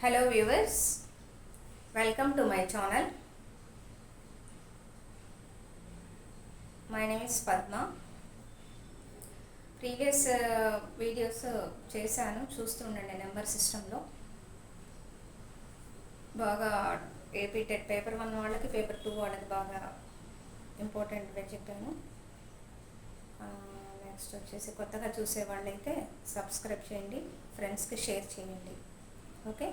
Hello viewers, welcome to my channel. My name is Padma. Previous videos చేశాను, చూస్తుండండి. Number సిస్టంలో బాగా AP TET paper 1 వాళ్ళకి, paper 2 వాళ్ళకి బాగా ఇంపార్టెంట్గా చెప్పాను. నెక్స్ట్ వచ్చేసి కొత్తగా చూసే వాళ్ళైతే సబ్స్క్రైబ్ చేయండి, ఫ్రెండ్స్కి షేర్ చేయండి. ఓకే,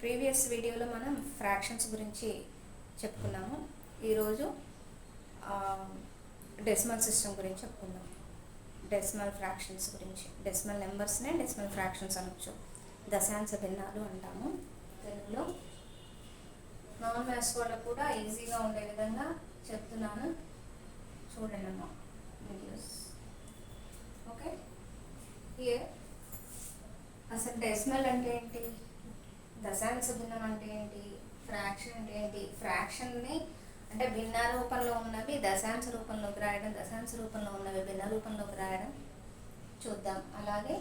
ప్రీవియస్ వీడియోలో మనం ఫ్రాక్షన్స్ గురించి చెప్పుకున్నాము. ఈరోజు డెసిమల్ సిస్టమ్ గురించి చెప్పుకుందాం. డెసిమల్ ఫ్రాక్షన్స్ గురించి, డెసిమల్ నెంబర్స్నే డెసిమల్ ఫ్రాక్షన్స్ అనొచ్చు, దశాంశ భిన్నాలు అంటాము తెలుగులో. నాన్ మ్యాథ్స్ వాళ్ళకు కూడా ఈజీగా ఉండే విధంగా చెప్తున్నాను, చూడండి అమ్మా వీడియోస్. ఓకే, హియర్ అసలు డెసిమల్ అంటే ఏంటి, దశాంశ భిన్నం అంటే ఏంటి, ఫ్రాక్షన్ అంటే ఏంటి, ఫ్రాక్షన్ని అంటే భిన్న రూపంలో ఉన్నవి దశాంశ రూపంలోకి రాయడం, దశాంశ రూపంలో ఉన్నవి భిన్న రూపంలోకి రాయడం చూద్దాం. అలాగే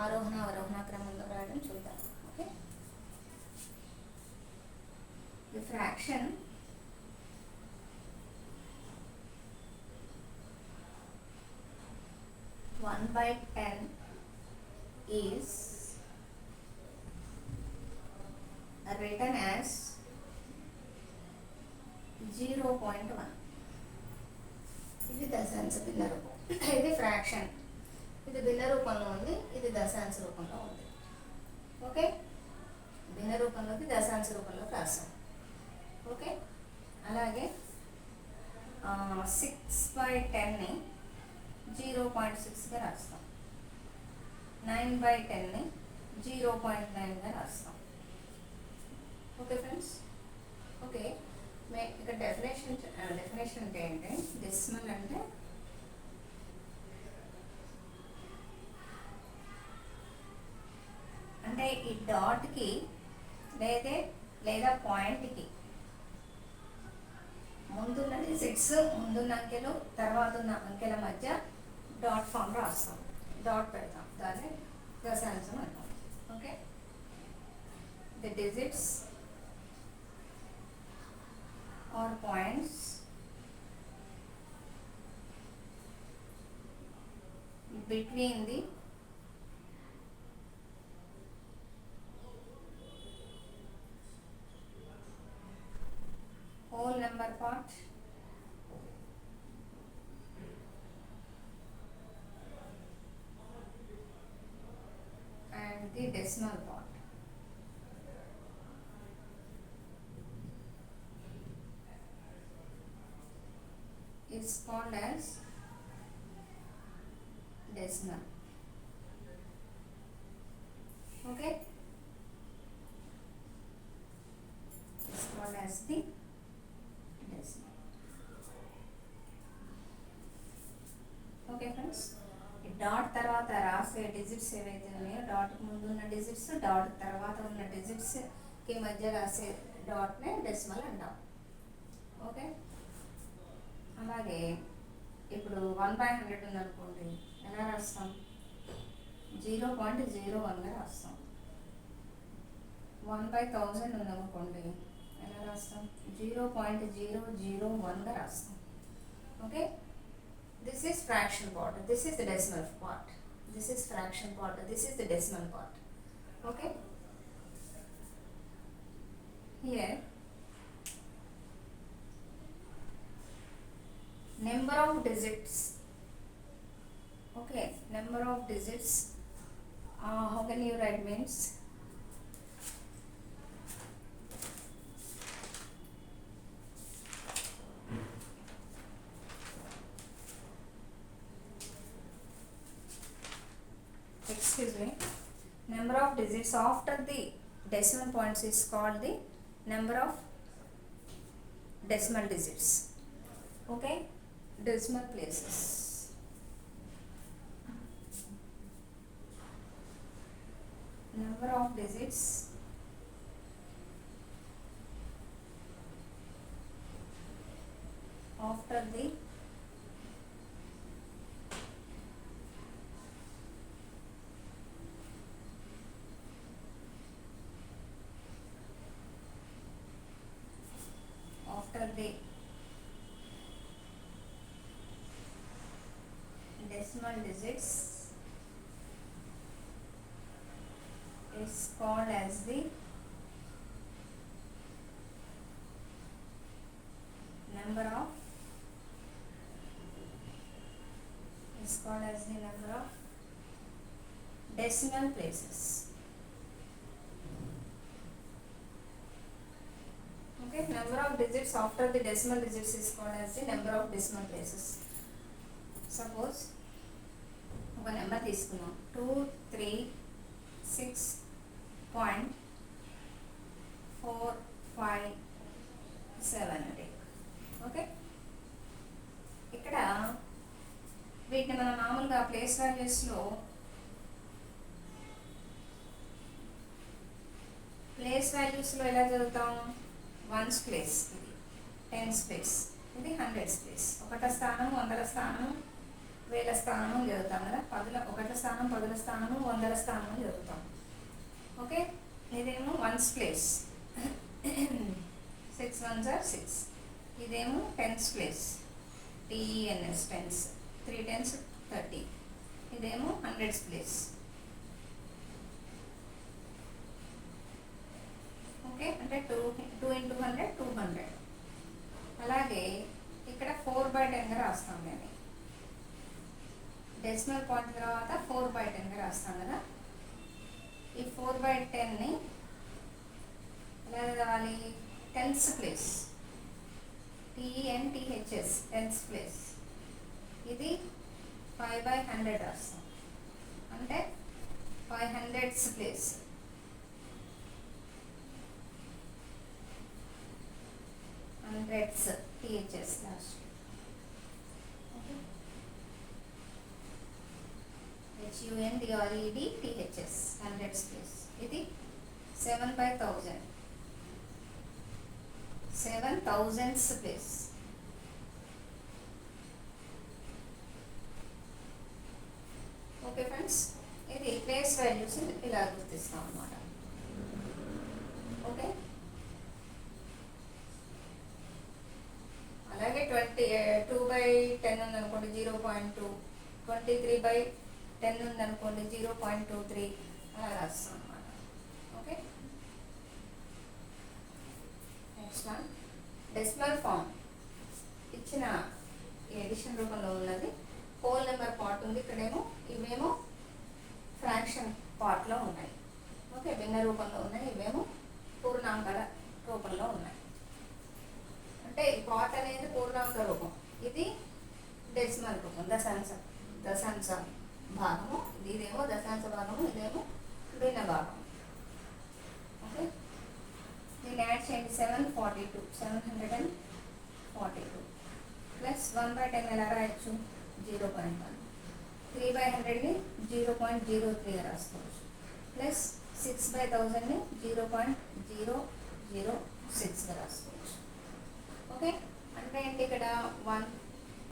ఆరోహణ అవరోహణ క్రమంలో రాయడం చూద్దాం. Okay, the fraction one by 10 is written as 0.1. ఇది దశాంశ భిన్న రూపం, ఇది ఫ్రాక్షన్. ఇది భిన్న రూపంలో ఉంది, ఇది దశాంశ రూపంలో ఉంది. ఓకే, భిన్న రూపంలోకి దశాంశ రూపంలోకి రాస్తాం. ఓకే, అలాగే 6/10ని 0.6గా రాస్తాం, 9/10ని 0.9గా రాస్తాం. ఓకే ఫ్రెండ్స్, ఓకే, ఇక్కడ డెఫినేషన్ అంటే ఏంటి, డెసిమల్ అంటే ఈ డాట్కి లేదా పాయింట్కి ముందున్న డిజిట్స్, ముందున్న అంకెలు, తర్వాత ఉన్న అంకెల మధ్య డాట్ ఫామ్ రాస్తాం, డాట్ పెడతాం, దాన్ని దశాంశం అంటాం. Okay, the digits or points between the whole number part and the decimal part. Is called as decimal. Okay, is called as the decimal. Okay friends, ఈ డాట్ తర్వాత రాసే డిజిట్స్ ఏవైతే ఉన్నాయో, dot ముందు ఉన్న డిజిట్స్, డాట్ తర్వాత ఉన్న డిజిట్స్కి మధ్య రాసే డాట్నే డెసిమల్ అంటాం. ఓకే, అలాగే ఇప్పుడు 1/100 ఉందనుకోండి, ఎలా రాస్తాం, 0.01గా రాస్తాం. 1/1000 ఉందనుకోండి, ఎలా రాస్తాం, 0.001గా రాస్తాం. Okay, this is fraction part, this is the decimal part, this is fraction part, this is the decimal part. Okay, here number of digits. Okay, number of digits, how can you write means, excuse me, number of digits after the decimal points is called the number of decimal digits. Okay, decimal places. Number of digits after the decimal digits is called as the number of decimal places. Okay, number of digits after the decimal digits is called as the number of decimal places. Suppose ఒక number తీసుకున్నాం 236.457 అంటే. Okay, ఇక్కడ వీటిని మనం మామూలుగా place వాల్యూస్లో ఎలా చదువుతాం? Ones place, ఇది టెన్స్ ప్లేస్, ఇది హండ్రెడ్స్ ప్లేస్. ఒకట స్థానం, వందల స్థానం, వేల స్థానం చదువుతాం కదా. ఒకట స్థానం, పదుల స్థానము, వందల స్థానము చదువుతాం. ఓకే, ఇదేమో వన్స్ ప్లేస్ 6 ones are 6. ఇదేమో tens place TENS, tense 3 10s 30. ఇదేమో హండ్రెడ్స్ ప్లేస్. ఓకే, అంటే 2 into 100 200. అలాగే ఇక్కడ 4/10గా రాస్తాం. నేను డెసిమల్ పాయింట్ తర్వాత 4/10గా రాస్తాం కదా. ఈ 4/10ని ఎలా చదవాలి? Tens place TENTHS, tens place. ఇది 5/100 రాస్తాం, అంటే 500s place. Hundreds THS last. HUNDREDTHS, hundreds place. ఇది 7/1000, 7,000s ప్లేస్. ఓకే ఫ్రెండ్స్, ఇది ప్లేస్ వాల్యూస్ ఇలా గుర్తిస్తాం అన్నమాట. ఓకే, అలాగే 2/10 ఉందనుకోండి 0.2, 23/10 ఉందనుకోండి 0.23 అలా రాస్తాం అన్నమాట. Okay, next one decimal form. ఇచ్చిన ఎడిషన్ రూపంలో ఉన్నది. హోల్ నెంబర్ పార్ట్ ఉంది ఇక్కడేమో, ఇవేమో ఫ్రాక్షన్ పార్ట్లో ఉన్నాయి. ఓకే, భిన్న రూపంలో ఉన్నాయి, ఇవేమో పూర్ణాంకాల రూపంలో ఉన్నాయి. అంటే ఈ పార్ట్ అనేది పూర్ణాంక రూపం, ఇది డెసిమల్ రూపం, దశాంశ భాగము. ఇదేమో దశాంశ భాగము, ఇదేమో భిన్న భాగము. ఓకే, దీన్ని యాడ్ చేయండి. 742 ప్లస్ 1/10 ఎలా రాయొచ్చు? 0.1. 3/100ని 0.03గా రాసుకోవచ్చు. ప్లస్ 6/1000ని 0.006గా రాసుకోవచ్చు. ఓకే, అంటే ఏంటి? ఇక్కడ 1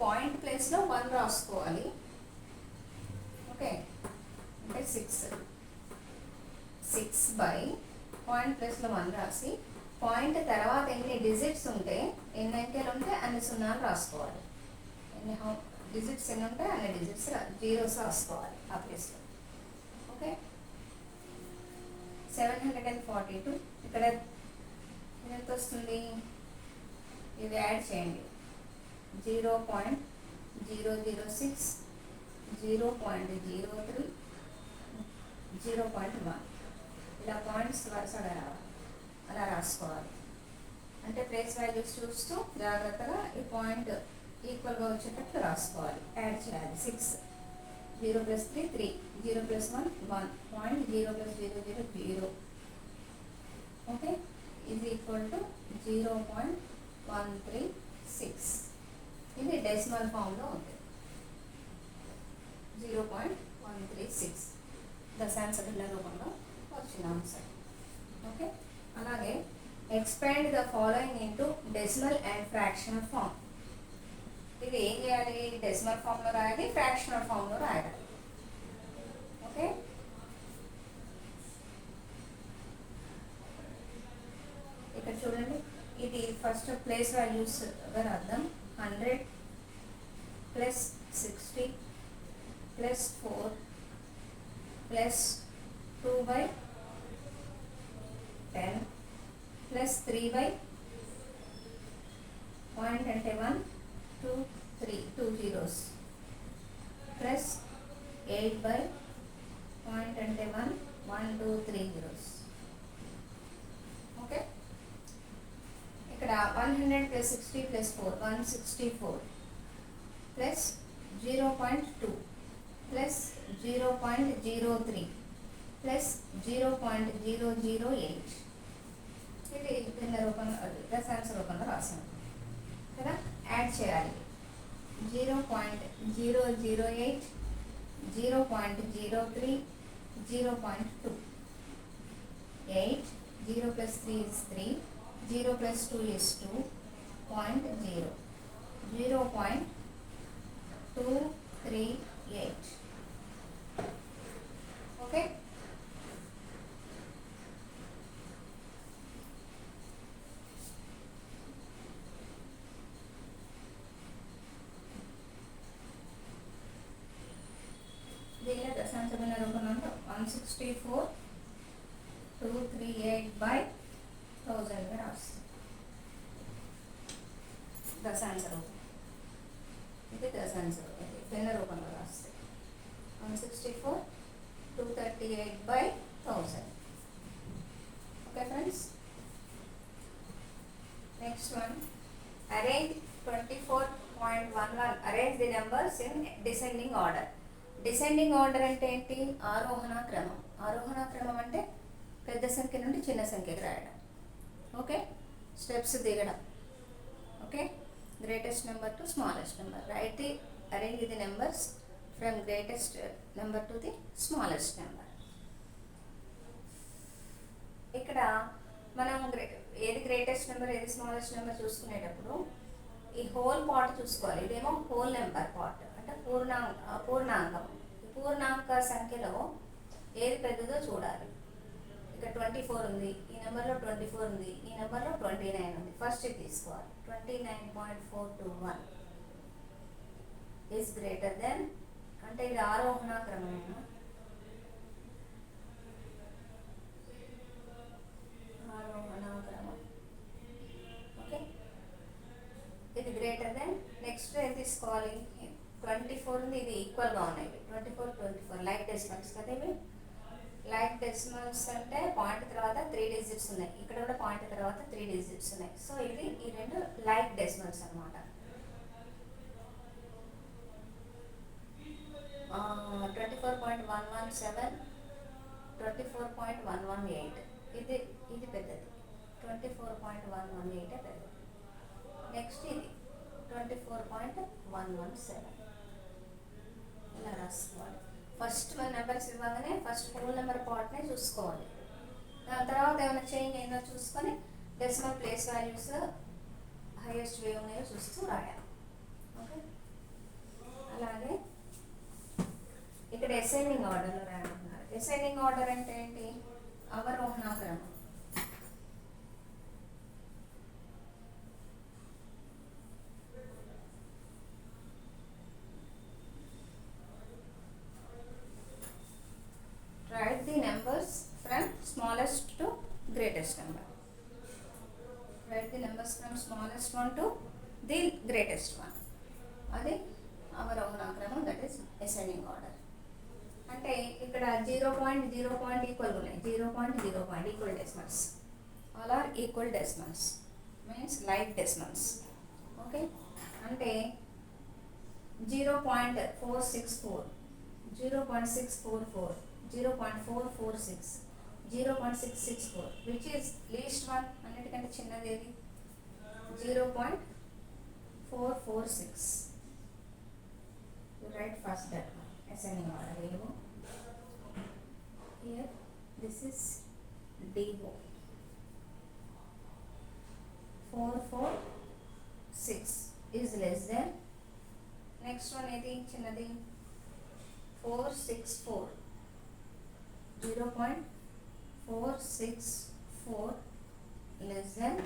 పాయింట్ ప్లేస్లో 1 రాసుకోవాలి. ఓకే, అంటే 6 బై పాయింట్ ప్లేస్లో 1 రాసి, పాయింట్ తర్వాత ఎన్ని డిజిట్స్ ఉంటే, ఎన్ని అంకెలు ఉంటే అన్ని సున్నాలు రాసుకోవాలి. ఎన్ని డిజిట్స్ ఎన్ని ఉంటే అన్ని డిజిట్స్ జీరోస్ రాసుకోవాలి ఆ ప్లేస్లో. ఓకే, 742 ఇక్కడ ఎంత వస్తుంది? ఇది యాడ్ చేయండి. 0.006, 0.03, 0.1 ఇలా పాయింట్స్ వరుసగా రావాలి. అలా రాసుకోవాలి. అంటే ప్లేస్ వాల్యూస్ చూస్తూ జాగ్రత్తగా ఈ పాయింట్ ఈక్వల్గా వచ్చేటట్లు రాసుకోవాలి. యాడ్ చేయాలి. 6, 0 + 3 3, 0 + 1 1, 0 + 0 0 0. Okay, is equal to 0.136. ఇది డెసిమల్ ఫామ్లో ఉంది. 0.136 దశాంశ భిన్న రూపంలో వచ్చిన ఆన్సర్. ఓకే, అలాగే expand the following into decimal and fractional form. ఇది ఏం చేయాలి? డెసిమల్ ఫామ్లో రాయాలి, ఫ్రాక్షనల్ ఫామ్లో రాయాలి. ఓకే, ఇక్కడ చూడండి, ఇది ఫస్ట్ ప్లేస్ వాల్యూస్గా రాద్దాం. 100 + 60 plus 4 plus 2 by 10 plus 3 by point అంటే 1 2 3 2 zeros plus 8 by point అంటే 1 1 2 3 zeros. ఓకే, ఇక్కడ 100 plus 60 plus 4 164 plus 0.2 plus 0.03 plus 0.008. ఇది కింద రూపంలో దశాంశ రూపంలో రాసాను కదా. యాడ్ చేయాలి 0.008 0.03 0.2 8 0 plus 3 is 3 0 plus 2 is 2 0.0 0.238. Okay, దీనిలో దశాంశ భిన్న రూపం అంటే 164,238/1000 రాస్తుంది దశాంశ రూపం. ఇది దశాంశ రూపం, ఇది భిన్న రూపంలో రాస్తుంది 164,238/1000. Okay friends, next one arrange 24.11 arrange the numbers in descending order. Descending order అంటే ఏంటి? ఆరోహణ క్రమం. ఆరోహణ క్రమం అంటే పెద్ద సంఖ్య నుండి చిన్న సంఖ్యకి రాయడం. ఓకే, స్టెప్స్ దిగడం. Okay, greatest number to smallest number. Right the arrange the numbers from greatest number to the smallest number. ఇక్కడ మనం ఏది గ్రేటెస్ట్ నెంబర్ ఏది స్మాలెస్ట్ నెంబర్ చూసుకునేటప్పుడు ఈ హోల్ పార్ట్ చూసుకోవాలి. ఇదేమో హోల్ నెంబర్ పార్ట్ అంటే పూర్ణాంకం. పూర్ణాంక సంఖ్యలో ఏది పెద్దదో చూడాలి. ఇక్కడ 24 ఉంది, ఈ నెంబర్లో 24 ఉంది, ఈ నెంబర్లో 29 ఉంది. ఫస్ట్ ఇది తీసుకోవాలి. 29.421 ఈజ్ గ్రేటర్ దెన్, అంటే ఇది ఆరోహణ క్రమం. ఆరోహణ క్రమం. ఓకే, ఇది గ్రేటర్ దెన్. నెక్స్ట్ ఏం తీసుకోవాలి? 24 ఉంది, ఇది ఈక్వల్గా ఉన్నాయి. 24 లైక్ డెసిమల్స్ కదా ఇవి. లైక్ డెసిమల్స్ అంటే పాయింట్ తర్వాత 3 డిజిట్స్ ఉన్నాయి, ఇక్కడ కూడా పాయింట్ తర్వాత 3 డిజిట్స్ ఉన్నాయి. సో ఇది ఈ రెండు లైక్ డెసిమల్స్ అనమాట. 24.117 24.118 ఇది పెద్దది. 24.118 పెద్దది. నెక్స్ట్ ఇది 24.117 ఇలా రాసుకోవాలి. ఫస్ట్ మన నెంబర్స్ ఇవ్వగానే ఫస్ట్ హోల్ నెంబర్ పార్ట్నే చూసుకోవాలి. దాని తర్వాత ఏమైనా చేంజ్ అయిందో చూసుకొని డెసిమల్ ప్లేస్ వాల్యూస్ హైయెస్ట్ వే ఉన్నాయో చూస్తూ రాయాలి. ఓకే, అలాగే ఇక్కడ అసెండింగ్ ఆర్డర్లో రాయమంటున్నారు. అసెండింగ్ ఆర్డర్ అంటే ఏంటి? అవరోహణ క్రమం. Write the numbers from smallest to greatest number. Write the numbers from smallest one to the greatest one. అది అవరోహణ క్రమం, దట్ ఈస్ అసెండింగ్ ఆర్డర్. అంటే ఇక్కడ 0.0 ఈక్వల్ ఉన్నాయి. 0.0 equal decimals. All are equal decimals means like decimals. Okay, అంటే 0.464 0.644 0.446 0.664 which is least one. అన్నిటికంటే చిన్నది ఏది? 0.446. You write first that one, ascending order. Here this is DO 446 is less than. Next one ఏది చిన్నది? 464 0.464 less than.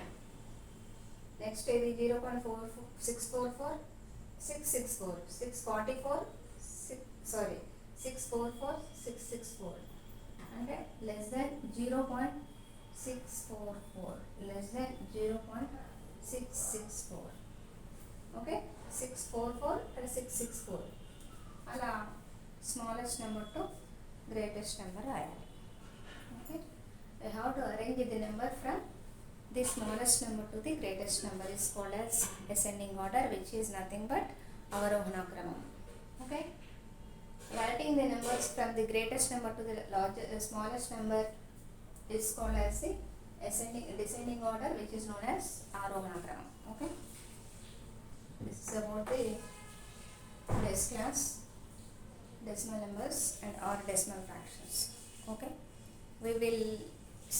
Next is 0.4644 664 644 sorry 644,664 అంటే less than 0.644, less than 0.664. Okay, 644 and 664 అలా smallest number to greatest number రాయాలి. Okay, we have to arrange the number from the smallest number to the greatest number is called as ascending order, which is nothing but avarohana kramam. Okay, writing the numbers from the greatest number to the smallest number is called as the descending order, which is known as arohana kramam. Okay, this is about the base class, decimal numbers and or decimal fractions. Okay, we will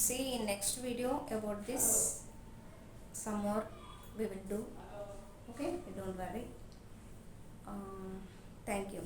see in next video about this. Some more we will do. Okay, don't worry. Thank you.